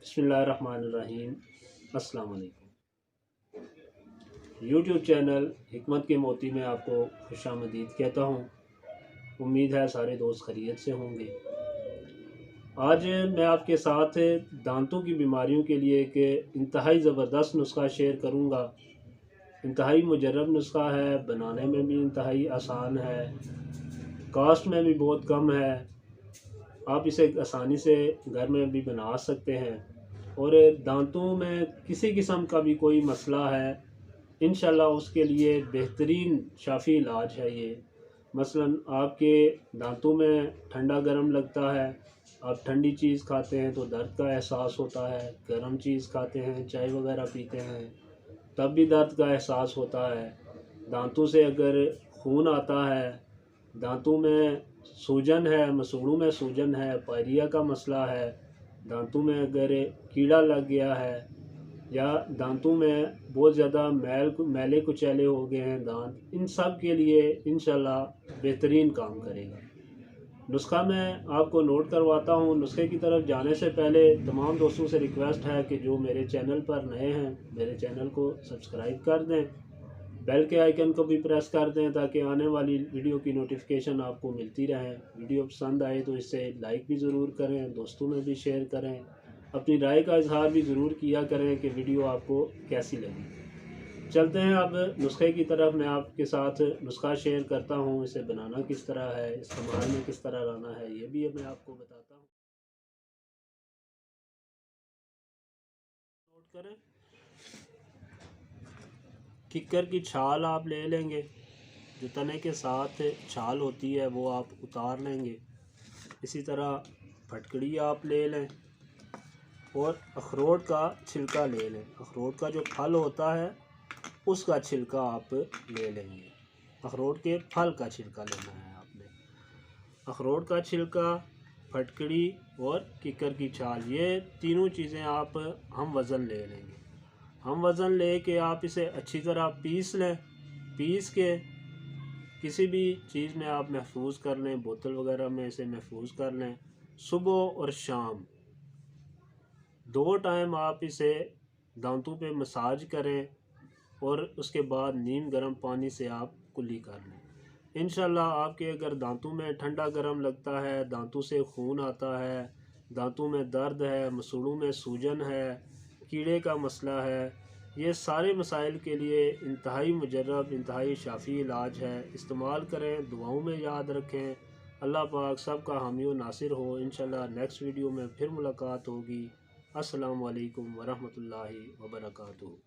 बिस्मिल्लाहिर्रहमानिर्रहीम। अस्सलाम वालेकुम। यूट्यूब चैनल हिकमत के मोती में आपको खुशामदीद कहता हूँ। उम्मीद है सारे दोस्त खैरियत से होंगे। आज मैं आपके साथ दांतों की बीमारियों के लिए एक इंतहाई ज़बरदस्त नुस्खा शेयर करूँगा। इंतहाई मुजर्रब नुस्खा है, बनाने में भी इंतहाई आसान है, कॉस्ट में भी बहुत कम है। आप इसे आसानी से घर में भी बना सकते हैं। और दांतों में किसी किस्म का भी कोई मसला है, इंशाल्लाह उसके लिए बेहतरीन शाफ़ी इलाज है ये। मसलन आपके दांतों में ठंडा गर्म लगता है, आप ठंडी चीज़ खाते हैं तो दर्द का एहसास होता है, गर्म चीज़ खाते हैं, चाय वगैरह पीते हैं तब भी दर्द का एहसास होता है। दांतों से अगर खून आता है, दांतों में सूजन है, मसूड़ों में सूजन है, पायरिया का मसला है, दांतों में अगर कीड़ा लग गया है या दांतों में बहुत ज़्यादा मैले कुचैले हो गए हैं दांत, इन सब के लिए इंशाल्लाह बेहतरीन काम करेगा। नुस्खा मैं आपको नोट करवाता हूँ। नुस्खे की तरफ जाने से पहले तमाम दोस्तों से रिक्वेस्ट है कि जो मेरे चैनल पर नए हैं मेरे चैनल को सब्सक्राइब कर दें, बेल के आइकन को भी प्रेस कर दें ताकि आने वाली वीडियो की नोटिफिकेशन आपको मिलती रहे। वीडियो पसंद आए तो इसे लाइक भी ज़रूर करें, दोस्तों में भी शेयर करें, अपनी राय का इजहार भी ज़रूर किया करें कि वीडियो आपको कैसी लगी। चलते हैं अब नुस्खे की तरफ। मैं आपके साथ नुस्खा शेयर करता हूँ, इसे बनाना किस तरह है, इस्तेमाल में किस तरह लाना है, ये भी मैं आपको बताता हूँ। नोट करें, किक्कर की छाल आप ले लेंगे, जो तने के साथ छाल होती है वो आप उतार लेंगे। इसी तरह फटकड़ी आप ले लें और अखरोट का छिलका ले लें। अखरोट का जो फल होता है उसका छिलका आप ले लेंगे। अखरोट के फल का छिलका लेना है आपने। अखरोट का छिलका, फटकड़ी और किक्कर की छाल, ये तीनों चीज़ें आप हम वज़न ले लेंगे। हम वज़न ले के आप इसे अच्छी तरह पीस लें। पीस के किसी भी चीज़ में आप महफूज कर लें, बोतल वगैरह में इसे महफूज कर लें। सुबह और शाम 2 टाइम आप इसे दांतों पे मसाज करें और उसके बाद नीम गर्म पानी से आप कुल्ली कर लें। इंशाल्लाह आपके अगर दांतों में ठंडा गर्म लगता है, दांतों से खून आता है, दांतों में दर्द है, मसूड़ों में सूजन है, कीड़े का मसला है, ये सारे मसाइल के लिए इंतहाई मुजर्रब, इंतहाई शाफ़ी इलाज है। इस्तेमाल करें, दुआओं में याद रखें। अल्लाह पाक सब का हामी व नासिर हो। इंशाल्लाह नेक्स्ट वीडियो में फिर मुलाकात होगी। अस्सलामु अलैकुम वरहमतुल्लाहि वबरकातुहू।